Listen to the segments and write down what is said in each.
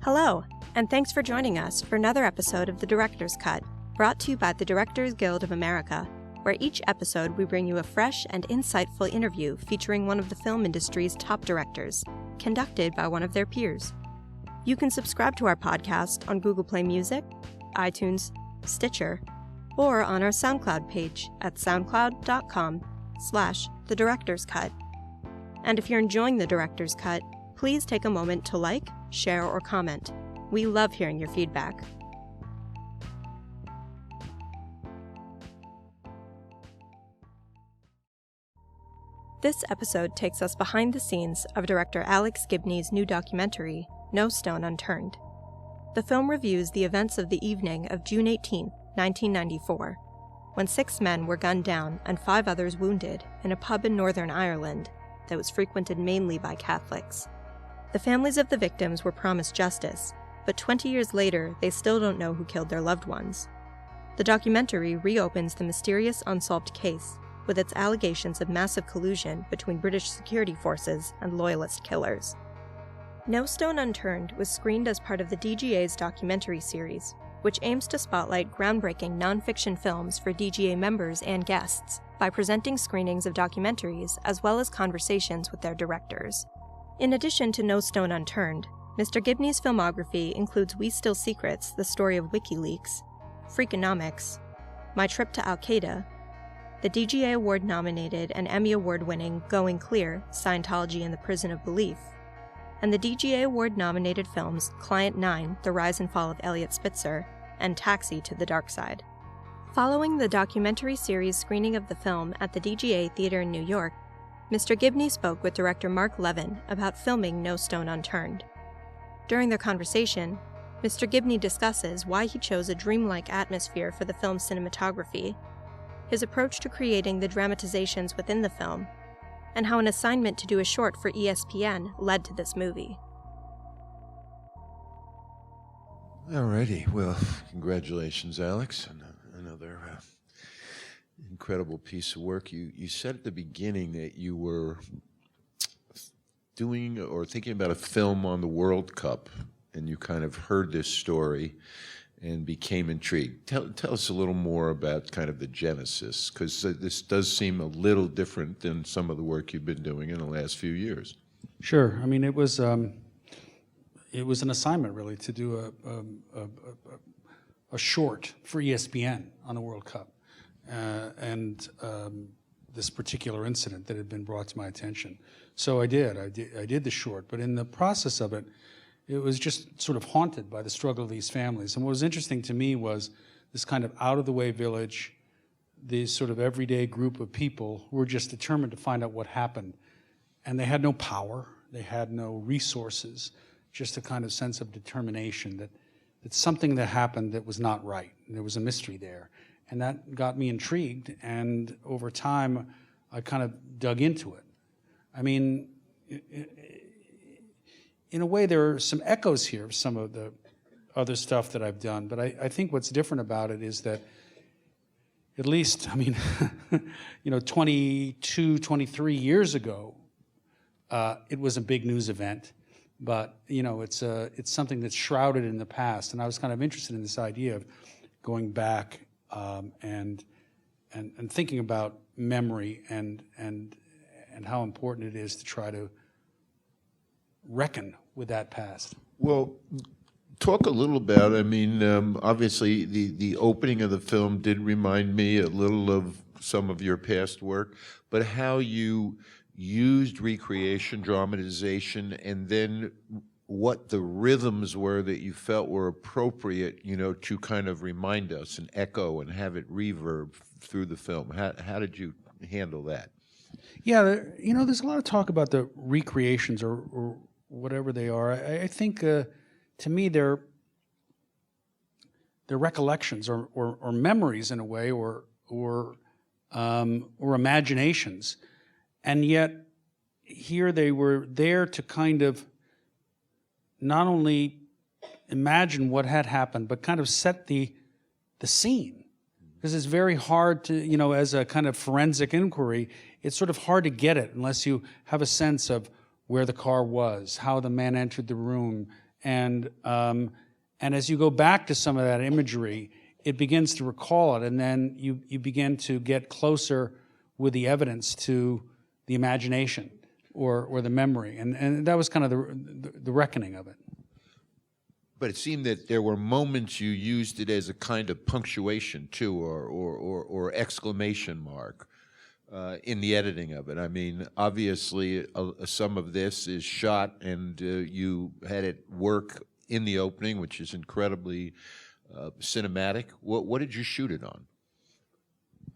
Hello, and thanks for joining us for another episode of The Director's Cut, brought to you by the Directors Guild of America, where each episode we bring you a fresh and insightful interview featuring one of the film industry's top directors, conducted by one of their peers. You can subscribe to our podcast on Google Play Music, iTunes, Stitcher, or on our SoundCloud page at soundcloud.com/thedirectorscut. And if you're enjoying The Director's Cut, please take a moment to like, share, or comment. We love hearing your feedback. This episode takes us behind the scenes of director Alex Gibney's new documentary, No Stone Unturned. The film reviews the events of the evening of June 18, 1994, when 6 men were gunned down and 5 others wounded in a pub in Northern Ireland that was frequented mainly by Catholics. The families of the victims were promised justice, but 20 years later, they still don't know who killed their loved ones. The documentary reopens the mysterious unsolved case with its allegations of massive collusion between British security forces and Loyalist killers. No Stone Unturned was screened as part of the DGA's documentary series, which aims to spotlight groundbreaking non-fiction films for DGA members and guests by presenting screenings of documentaries as well as conversations with their directors. In addition to No Stone Unturned, Mr. Gibney's filmography includes We Still Secrets, the story of WikiLeaks, Freakonomics, My Trip to Al-Qaeda, the DGA Award-nominated and Emmy Award-winning Going Clear, Scientology and the Prison of Belief, and the DGA Award-nominated films Client 9, The Rise and Fall of Elliot Spitzer, and Taxi to the Dark Side. Following the documentary series screening of the film at the DGA Theater in New York, Mr. Gibney spoke with Director Marc Levin about filming No Stone Unturned. During their conversation, Mr. Gibney discusses why he chose a dreamlike atmosphere for the film's cinematography, his approach to creating the dramatizations within the film, and how an assignment to do a short for ESPN led to this movie. Alrighty, well, congratulations, Alex, on another incredible piece of work. You said at the beginning that you were doing or thinking about a film on the World Cup, and you kind of heard this story and became intrigued. Tell us a little more about kind of the genesis, because this does seem a little different than some of the work you've been doing in the last few years. Sure. I mean, it was an assignment really to do a short for ESPN on the World Cup, and this particular incident that had been brought to my attention. So I did the short, but in the process of it, it was just sort of haunted by the struggle of these families. And what was interesting to me was this kind of out-of-the-way village, these sort of everyday group of people who were just determined to find out what happened. And they had no power, they had no resources, just a kind of sense of determination that something that happened that was not right, and there was a mystery there. And that got me intrigued, and over time, I kind of dug into it. I mean, in a way, there are some echoes here of some of the other stuff that I've done, but I think what's different about it is that, at least, I mean, 22, 23 years ago, it was a big news event, but, it's something that's shrouded in the past, and I was kind of interested in this idea of going back and thinking about memory and how important it is to try to reckon with that past. Well, talk a little about, I mean, obviously the opening of the film did remind me a little of some of your past work, but how you used recreation, dramatization, and then what the rhythms were that you felt were appropriate, to kind of remind us and echo and have it reverb through the film. How did you handle that? Yeah, there's a lot of talk about the recreations or whatever they are. I think, to me, they're recollections or memories in a way, or imaginations, and yet here they were there to kind of not only imagine what had happened, but kind of set the scene. Because it's very hard to, as a kind of forensic inquiry, it's sort of hard to get it unless you have a sense of where the car was, how the man entered the room, And as you go back to some of that imagery, it begins to recall it, and then you begin to get closer with the evidence to the imagination or the memory, and that was kind of the reckoning of it. But it seemed that there were moments you used it as a kind of punctuation too, or exclamation mark in the editing of it. I mean, obviously, some of this is shot, and you had it work in the opening, which is incredibly cinematic. What did you shoot it on?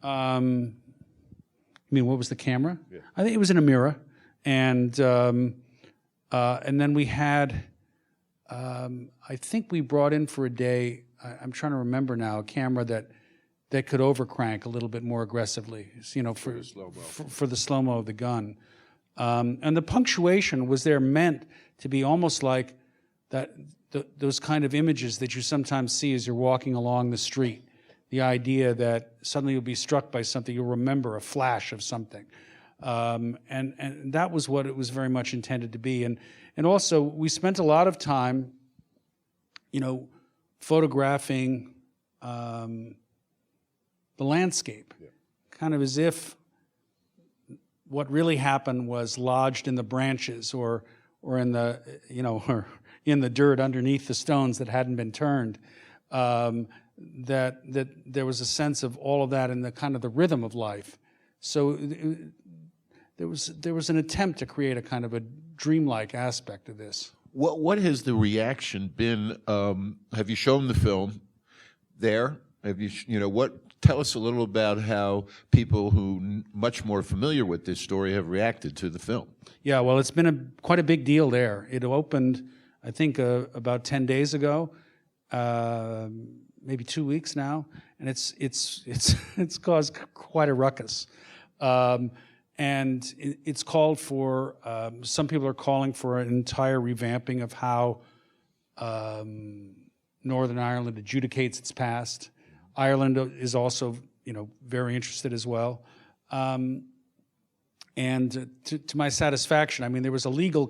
I mean, what was the camera? Yeah. I think it was in a mirror, and then we had. I think we brought in for a day, I'm trying to remember now, a camera that could overcrank a little bit more aggressively, you know, for the slow-mo of the gun. And the punctuation was there meant to be almost like those kind of images that you sometimes see as you're walking along the street. The idea that suddenly you'll be struck by something, you'll remember a flash of something. And that was what it was very much intended to be. And also, we spent a lot of time, you know, photographing the landscape, kind of as if what really happened was lodged in the branches or in the, you know, or in the dirt underneath the stones that hadn't been turned. That there was a sense of all of that in the kind of the rhythm of life. So there was an attempt to create a kind of a dreamlike aspect of this. What has the reaction been? Have you shown the film there? Have you what? Tell us a little about how people who much more familiar with this story have reacted to the film. Yeah, well, it's been quite a big deal there. It opened, I think, about 10 days ago, maybe 2 weeks now, and it's caused quite a ruckus. And it's called for, some people are calling for an entire revamping of how Northern Ireland adjudicates its past. Ireland is also, you know, very interested as well. And to my satisfaction, I mean, there was a legal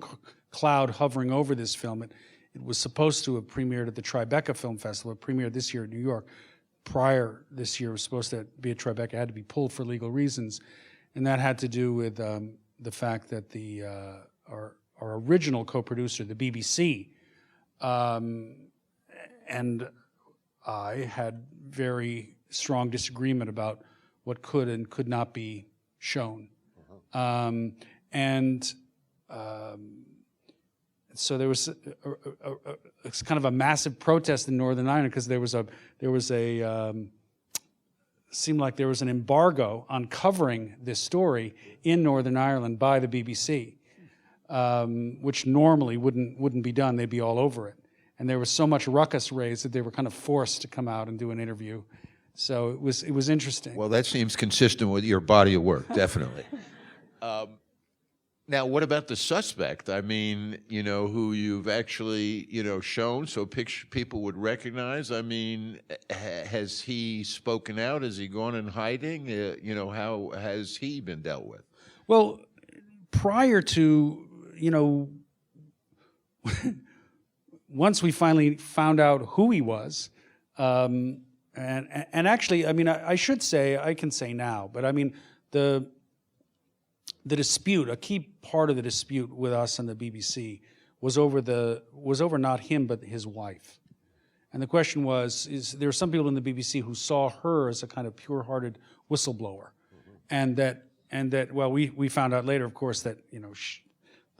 cloud hovering over this film. It was supposed to have premiered at the Tribeca Film Festival. It premiered this year in New York. Prior this year, it was supposed to be at Tribeca. It had to be pulled for legal reasons. And that had to do with the fact that our original co-producer, the BBC, and I had very strong disagreement about what could and could not be shown. So there was it's kind of a massive protest in Northern Ireland because seemed like there was an embargo on covering this story in Northern Ireland by the BBC, which normally wouldn't be done. They'd be all over it. And there was so much ruckus raised that they were kind of forced to come out and do an interview. So it was interesting. Well, that seems consistent with your body of work, definitely. Now, what about the suspect? I mean, you know, who you've actually, you know, shown so people would recognize. I mean, has he spoken out? Has he gone in hiding? You know, how has he been dealt with? Well, prior to, you know, once we finally found out who he was, and actually, I mean, I should say, I can say now, but I mean, the dispute, a key part of the dispute with us and the BBC was over not him but his wife. And the question was, there were some people in the BBC who saw her as a kind of pure-hearted whistleblower, and that well, we found out later, of course, that, you know,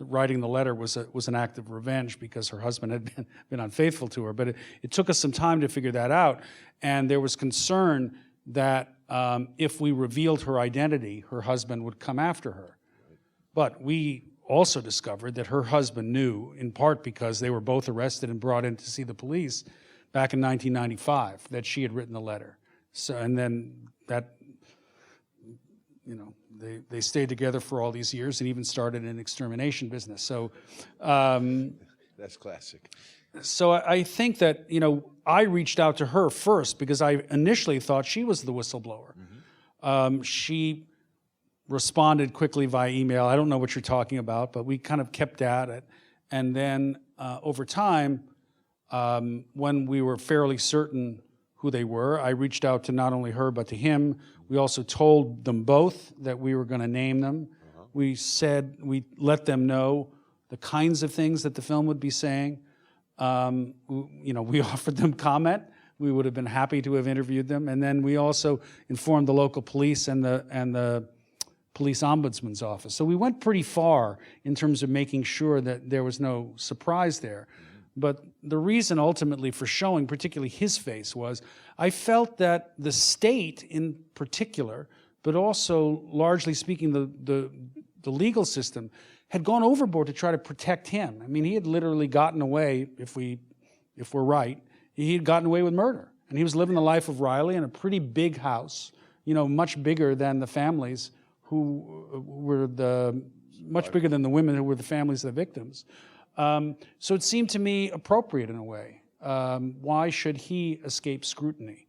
writing the letter was an act of revenge because her husband had been unfaithful to her. But it took us some time to figure that out, and there was concern that if we revealed her identity, her husband would come after her. But we also discovered that her husband knew, in part because they were both arrested and brought in to see the police back in 1995, that she had written the letter. So, and then that, you know, they stayed together for all these years and even started an extermination business. So that's classic. So I think that, you know, I reached out to her first because I initially thought she was the whistleblower. She responded quickly via email. I don't know what you're talking about, but we kind of kept at it. And then over time, When we were fairly certain who they were, I reached out to not only her but to him. We also told them both that we were going to name them. We said, we let them know the kinds of things that the film would be saying. We offered them comment. We would have been happy to have interviewed them. And then we also informed the local police and the police ombudsman's office. So we went pretty far in terms of making sure that there was no surprise there. But the reason ultimately for showing particularly his face was I felt that the state in particular, but also largely speaking the legal system, had gone overboard to try to protect him. I mean, he had literally gotten away, if we're right, he had gotten away with murder. And he was living the life of Riley in a pretty big house, much bigger than the families who were much bigger than the women who were the families of the victims. So it seemed to me appropriate in a way. Why should he escape scrutiny?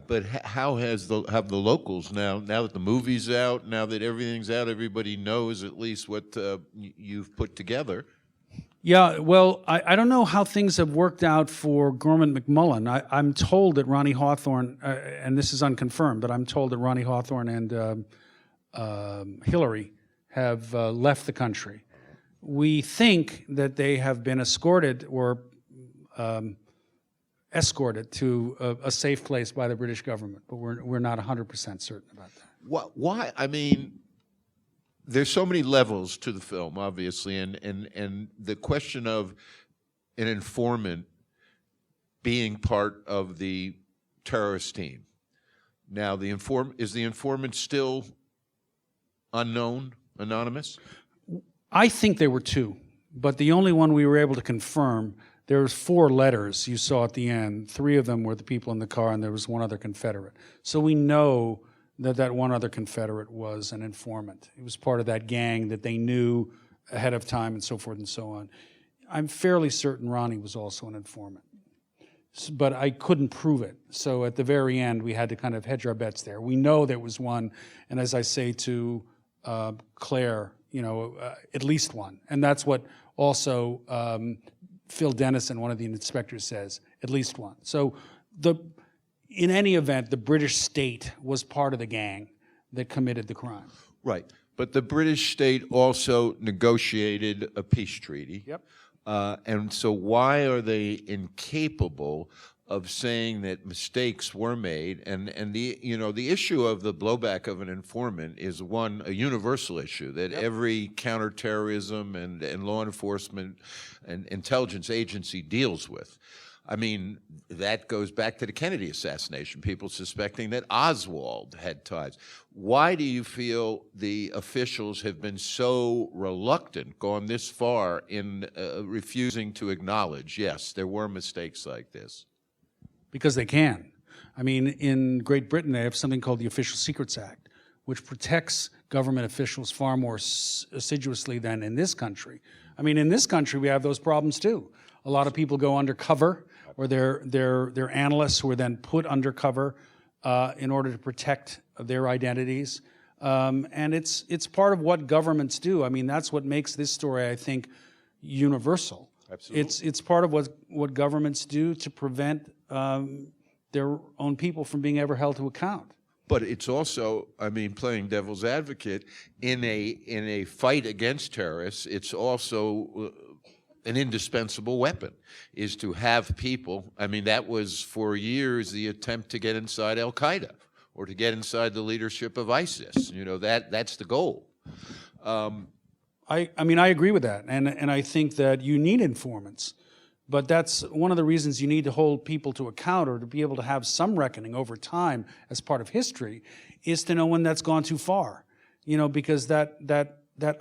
But how have the locals now that the movie's out, now that everything's out, everybody knows at least what you've put together? Yeah, well, I don't know how things have worked out for Gorman McMullen. I'm told that Ronnie Hawthorne, and this is unconfirmed, but I'm told that Ronnie Hawthorne and Hillary have left the country. We think that they have been escorted or escorted to a safe place by the British government, but we're not 100% certain about that. Why? I mean, there's so many levels to the film, obviously, and the question of an informant being part of the terrorist team. Now, is the informant still unknown, anonymous? I think there were two, but the only one we were able to confirm, there was 4 letters you saw at the end. 3 of them were the people in the car, and there was 1 other Confederate. So we know that 1 other Confederate was an informant. He was part of that gang that they knew ahead of time and so forth and so on. I'm fairly certain Ronnie was also an informant, but I couldn't prove it. So at the very end, we had to kind of hedge our bets there. We know there was 1, and as I say to Claire, at least 1. And that's what also Phil Dennison, one of the inspectors, says, at least 1. So in any event, the British state was part of the gang that committed the crime. Right. But the British state also negotiated a peace treaty. Yep. And so why are they incapable of saying that mistakes were made? And the issue of the blowback of an informant is a universal issue that every counterterrorism and law enforcement and intelligence agency deals with. I mean, that goes back to the Kennedy assassination, people suspecting that Oswald had ties. Why do you feel the officials have been so reluctant, gone this far in refusing to acknowledge, yes, there were mistakes like this? Because they can. I mean, in Great Britain, they have something called the Official Secrets Act, which protects government officials far more assiduously than in this country. I mean, in this country, we have those problems too. A lot of people go undercover, or they're analysts who are then put undercover in order to protect their identities. And it's part of what governments do. I mean, that's what makes this story, I think, universal. Absolutely. It's part of what governments do to prevent their own people from being ever held to account. But it's also, I mean, playing devil's advocate, in a fight against terrorists, it's also an indispensable weapon, is to have people. I mean, that was for years the attempt to get inside Al-Qaeda or to get inside the leadership of ISIS. That's the goal. I mean, I agree with that, and I think that you need informants. But that's one of the reasons you need to hold people to account, or to be able to have some reckoning over time as part of history, is to know when that's gone too far. Because that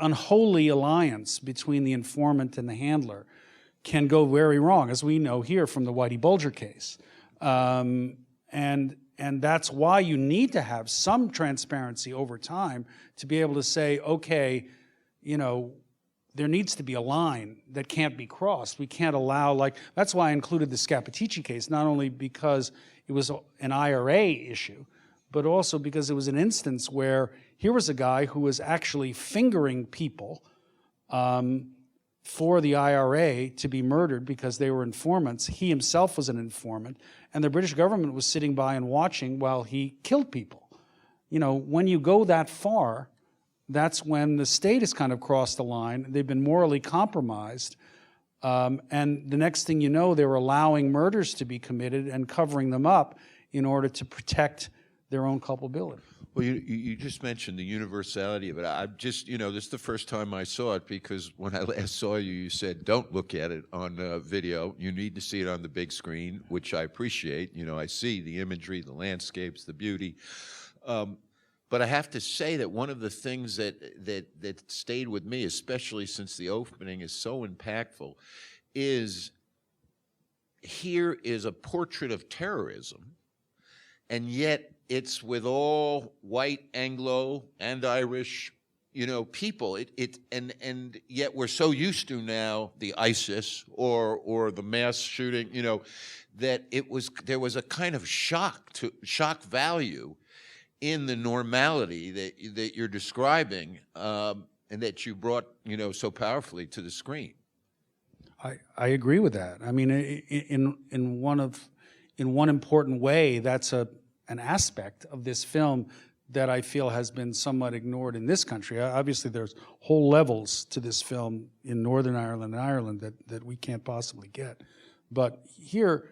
unholy alliance between the informant and the handler can go very wrong, as we know here from the Whitey Bulger case. And that's why you need to have some transparency over time to be able to say, okay, there needs to be a line that can't be crossed. We can't allow, that's why I included the Scappaticci case, not only because it was an IRA issue, but also because it was an instance where here was a guy who was actually fingering people for the IRA to be murdered because they were informants. He himself was an informant, and the British government was sitting by and watching while he killed people. You know, when you go that far, that's when the state has kind of crossed the line. They've been morally compromised. And the next thing you know, they were allowing murders to be committed and covering them up in order to protect their own culpability. Well, you just mentioned the universality of it. I just, you know, this is the first time I saw it, because when I last saw you, you said, don't look at it on video. You need to see it on the big screen, which I appreciate. You know, I see the imagery, the landscapes, the beauty. But I have to say that one of the things that stayed with me, especially since the opening is so impactful, is here is a portrait of terrorism, and yet it's with all white, Anglo, and Irish, you know, people. And yet we're so used to now the ISIS or the mass shooting, you know, that there was a kind of shock value in the normality that you're describing, and that you brought, you know, so powerfully to the screen. I agree with that. I mean, in one important way, that's an aspect of this film that I feel has been somewhat ignored in this country. Obviously, there's whole levels to this film in Northern Ireland and Ireland that we can't possibly get. But here,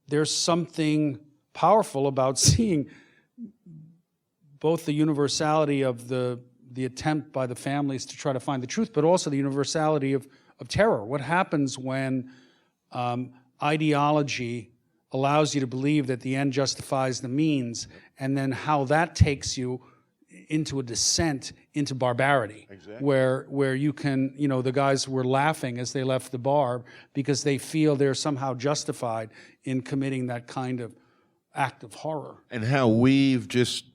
there's something powerful about seeing both the universality of the attempt by the families to try to find the truth, but also the universality of terror. What happens when ideology allows you to believe that the end justifies the means, and then how that takes you into a descent into barbarity. Exactly. Where you can, you know, the guys were laughing as they left the bar because they feel they're somehow justified in committing that kind of act of horror. And how we've just,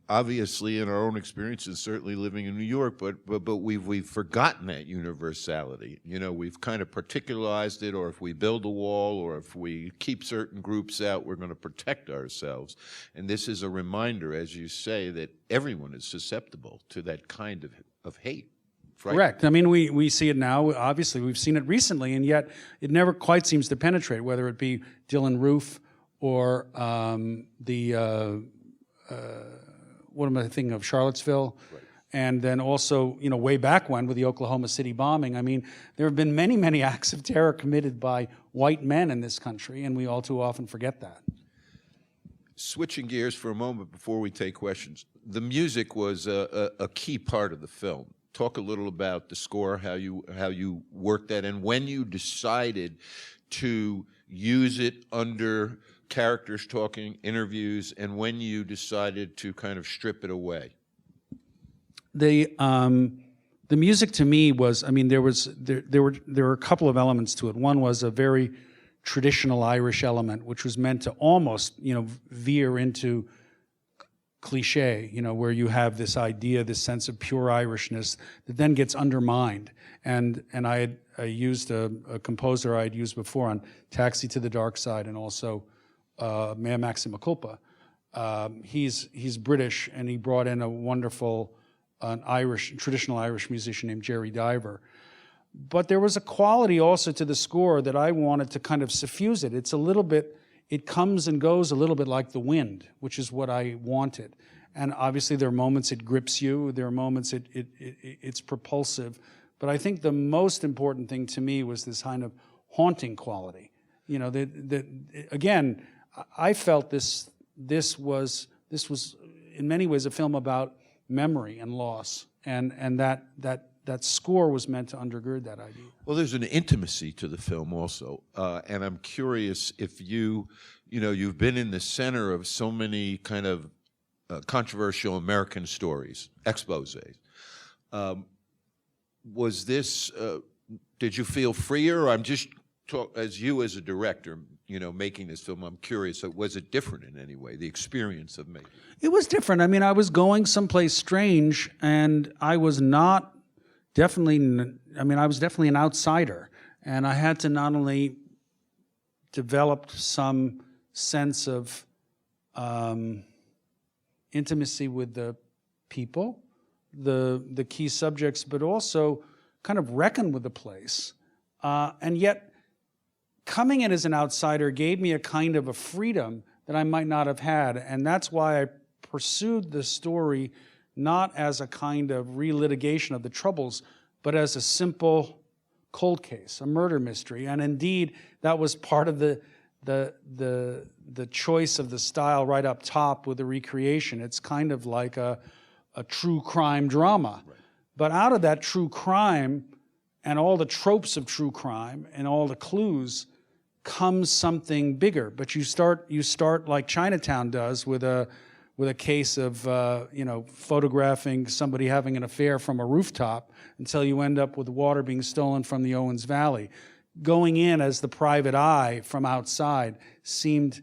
obviously in our own experiences, certainly living in New York, but we've forgotten that universality. You know, we've kind of particularized it, or if we build a wall, or if we keep certain groups out, we're going to protect ourselves. And this is a reminder, as you say, that everyone is susceptible to that kind of hate. Correct. I mean, we see it now. Obviously, we've seen it recently, and yet it never quite seems to penetrate, whether it be Dylan Roof or what am I thinking of, Charlottesville? Right. And then also, you know, way back when with the Oklahoma City bombing, I mean, there have been many, many acts of terror committed by white men in this country, and we all too often forget that. Switching gears for a moment before we take questions, the music was a key part of the film. Talk a little about the score, how you worked that, and when you decided to use it under characters talking, interviews, and when you decided to kind of strip it away. The music to me was, I mean, there were a couple of elements to it. One was a very traditional Irish element, which was meant to almost, you know, veer into cliche, you know, where you have this idea, this sense of pure Irishness that then gets undermined. And I used a composer I had used before on Taxi to the Dark Side, and also Mea Maxima Culpa. He's British, and he brought in a wonderful traditional Irish musician named Jerry Diver. But there was a quality also to the score that I wanted to kind of suffuse it. It's a little bit, it comes and goes a little bit like the wind, which is what I wanted. And obviously there are moments it grips you, there are moments it's propulsive. But I think the most important thing to me was this kind of haunting quality. You know, again, I felt this was in many ways a film about memory and loss, and that score was meant to undergird that idea. Well, there's an intimacy to the film also, and I'm curious if you've been in the center of so many kind of controversial American stories, exposés. Was this? Did you feel freer? I'm just as a director, you know, making this film, I'm curious, was it different in any way, the experience of making it? It was different. I mean, I was going someplace strange, and I was definitely an outsider. And I had to not only develop some sense of intimacy with the people, the key subjects, but also kind of reckon with the place. And yet, coming in as an outsider gave me a kind of a freedom that I might not have had. And that's why I pursued the story not as a kind of relitigation of the Troubles, but as a simple cold case, a murder mystery. And indeed, that was part of the choice of the style right up top with the recreation. It's kind of like a true crime drama. Right. But out of that true crime and all the tropes of true crime and all the clues comes something bigger. But you start like Chinatown does with a case of photographing somebody having an affair from a rooftop until you end up with water being stolen from the Owens Valley. Going in as the private eye from outside seemed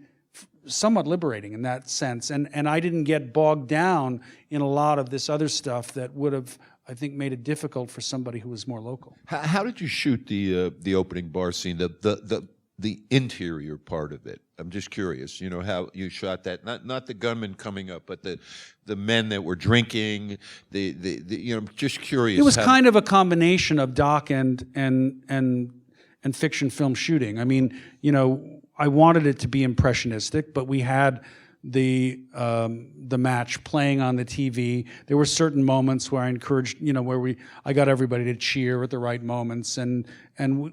somewhat liberating in that sense. And I didn't get bogged down in a lot of this other stuff that would have, I think, made it difficult for somebody who was more local. How did you shoot the opening bar scene, the interior part of it? I'm just curious, how you shot that. Not the gunmen coming up, but the men that were drinking. Just curious. It was kind of a combination of doc and fiction film shooting. I mean, I wanted it to be impressionistic, but we had the match playing on the TV. There were certain moments where I encouraged, where I got everybody to cheer at the right moments, and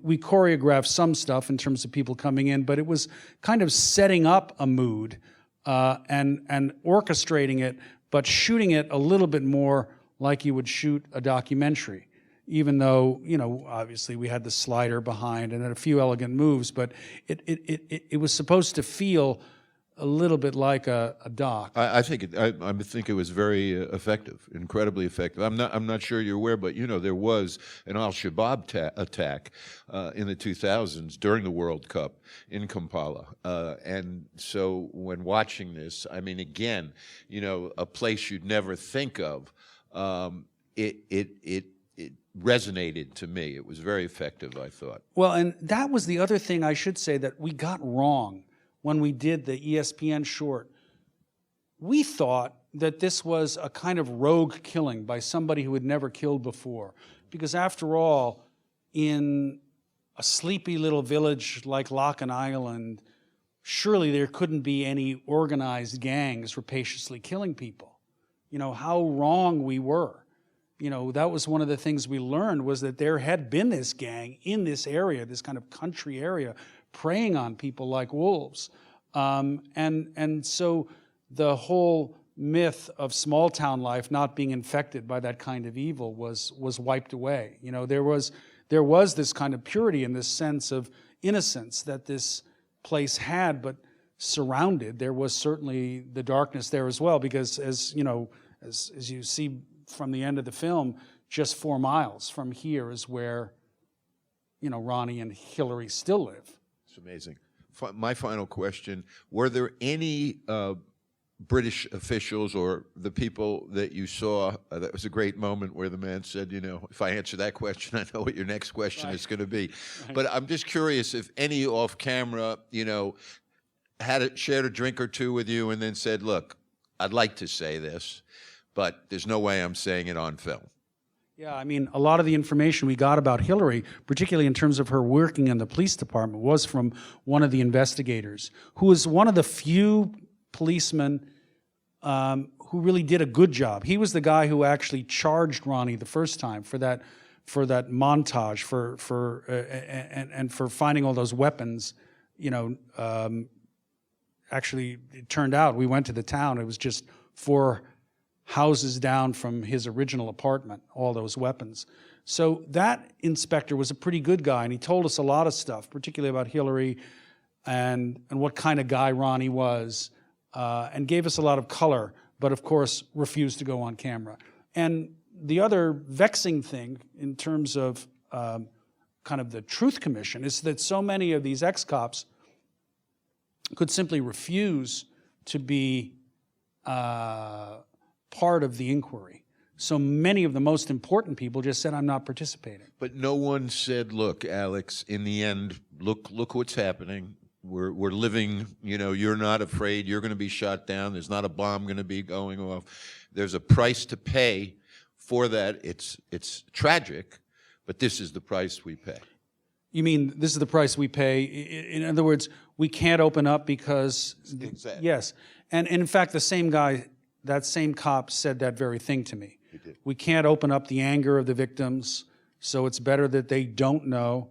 we choreographed some stuff in terms of people coming in, but it was kind of setting up a mood and orchestrating it, but shooting it a little bit more like you would shoot a documentary. Even though, obviously we had the slider behind and a few elegant moves, but it was supposed to feel a little bit like a doc. I think it was very effective, incredibly effective. I'm not sure you're aware, but there was an Al-Shabaab attack in the 2000s during the World Cup in Kampala, and so when watching this, I mean, again, a place you'd never think of, it resonated to me. It was very effective, I thought. Well, and that was the other thing I should say that we got wrong when we did the ESPN short. We thought that this was a kind of rogue killing by somebody who had never killed before. Because after all, in a sleepy little village like Locken Island, surely there couldn't be any organized gangs rapaciously killing people. How wrong we were. That was one of the things we learned, was that there had been this gang in this area, this kind of country area, preying on people like wolves. And so the whole myth of small town life not being infected by that kind of evil was wiped away. There was this kind of purity and this sense of innocence that this place had, but surrounded, there was certainly the darkness there as well, because as you see from the end of the film, just 4 miles from here is where, Ronnie and Hillary still live. It's amazing. My final question, were there any British officials or the people that you saw, that was a great moment where the man said, if I answer that question, I know what your next question is going to be. Right. But I'm just curious if any off camera, shared a drink or two with you and then said, look, I'd like to say this, but there's no way I'm saying it on film. Yeah, I mean, a lot of the information we got about Hillary, particularly in terms of her working in the police department, was from one of the investigators, who was one of the few policemen who really did a good job. He was the guy who actually charged Ronnie the first time for that montage, and for finding all those weapons. Actually, it turned out, we went to the town, it was just 4 houses down from his original apartment, all those weapons. So that inspector was a pretty good guy, and he told us a lot of stuff, particularly about Hillary and what kind of guy Ronnie was, and gave us a lot of color, but of course refused to go on camera. And the other vexing thing in terms of kind of the Truth Commission is that so many of these ex-cops could simply refuse to be part of the inquiry. So many of the most important people just said, I'm not participating. But no one said, look, Alex, in the end, look what's happening. We're living, you're not afraid, you're going to be shot down, there's not a bomb going to be going off. There's a price to pay for that. It's tragic, but this is the price we pay. You mean this is the price we pay? In other words, we can't open up because... Exactly. Yes. And in fact, the same guy, that same cop said that very thing to me. He did. We can't open up the anger of the victims, so it's better that they don't know.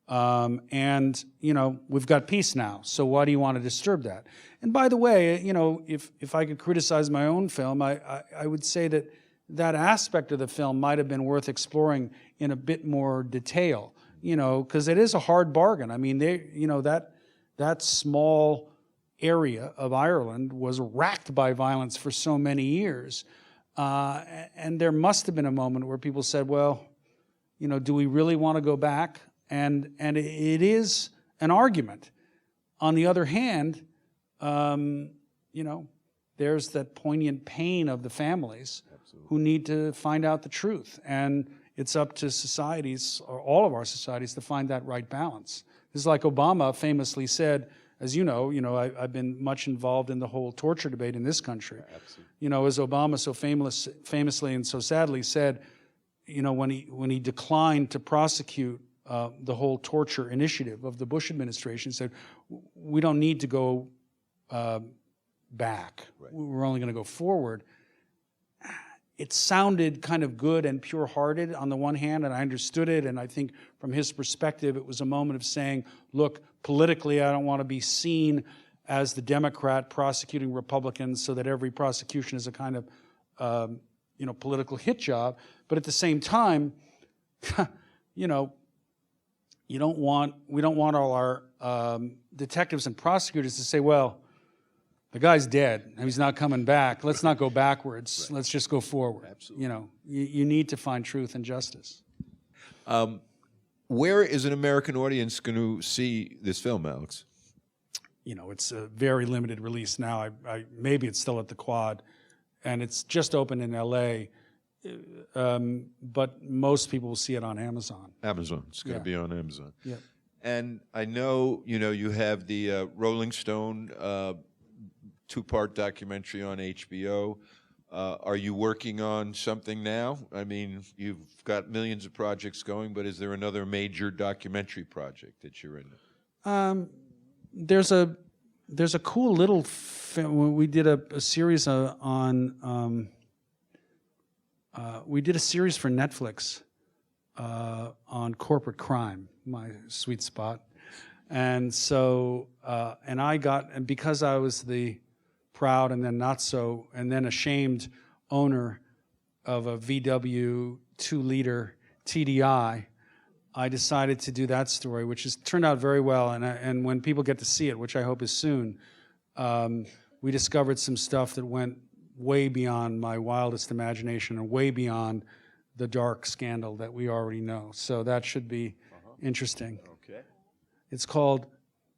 And, you know, we've got peace now, so why do you want to disturb that? And by the way, you know, if I could criticize my own film, I would say that that aspect of the film might have been worth exploring in a bit more detail, you know, because it is a hard bargain. I mean, you know, that small area of Ireland was racked by violence for so many years. And there must have been a moment where people said, well, you know, do we really want to go back? And it is an argument. On the other hand, you know, there's that poignant pain of the families who need to find out the truth. And it's up to societies, or all of our societies, to find that right balance. This is like Obama famously said, as you know, I've been much involved in the whole torture debate in this country. Absolutely. You know, as Obama so famously and so sadly said, you know, when he declined to prosecute the whole torture initiative of the Bush administration, said, we don't need to go back. Right. We're only going to go forward. It sounded kind of good and pure-hearted on the one hand, and I understood it, and I think from his perspective it was a moment of saying, look, politically I don't want to be seen as the Democrat prosecuting Republicans so that every prosecution is a kind of you know, political hit job, but at the same time, you know, we don't want all our detectives and prosecutors to say, well, the guy's dead and he's not coming back. Let's not go backwards. Right. Let's just go forward. Absolutely. You know, you need to find truth and justice. Where is an American audience going to see this film, Alex? You know, it's a very limited release now. Maybe it's still at the Quad, and it's just opened in L.A., but most people will see it on Amazon. Amazon. It's going to be on Amazon. Yeah. And I know, you know, you have the Rolling Stone two-part documentary on HBO. Are you working on something now? I mean, you've got millions of projects going, but is there another major documentary project that you're in? There's a cool little film. We did a series on. We did a series for Netflix on corporate crime, my sweet spot, and so and because I was the proud and then not so and then ashamed owner of a VW 2-liter TDI, I decided to do that story, which has turned out very well. And when people get to see it, which I hope is soon, we discovered some stuff that went way beyond my wildest imagination and way beyond the dark scandal that we already know. So that should be interesting. Okay. It's called,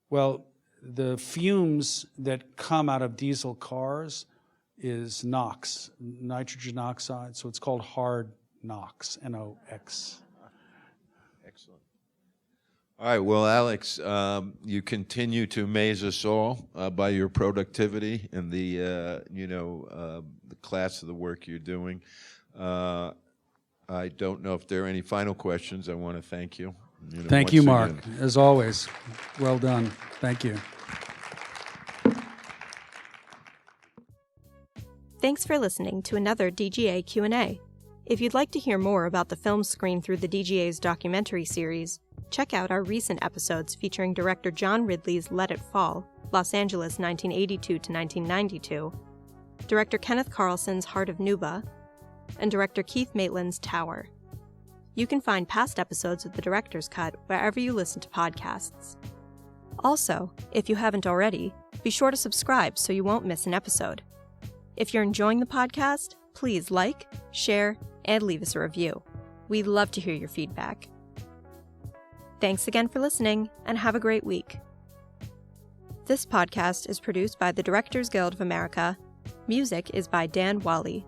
well, the fumes that come out of diesel cars is NOx, nitrogen oxide. So it's called hard NOx, N-O-X. Excellent. All right. Well, Alex, you continue to amaze us all by your productivity and the class of the work you're doing. I don't know if there are any final questions. I want to thank you. Thank you, Mark. As always, well done. Thank you. Thanks for listening to another DGA Q&A. If you'd like to hear more about the films screened through the DGA's documentary series, check out our recent episodes featuring director John Ridley's Let It Fall, Los Angeles 1982 to 1992, director Kenneth Carlson's Heart of Nuba, and director Keith Maitland's Tower. You can find past episodes of The Director's Cut wherever you listen to podcasts. Also, if you haven't already, be sure to subscribe so you won't miss an episode. If you're enjoying the podcast, please like, share, and leave us a review. We'd love to hear your feedback. Thanks again for listening, and have a great week. This podcast is produced by the Directors Guild of America. Music is by Dan Wally.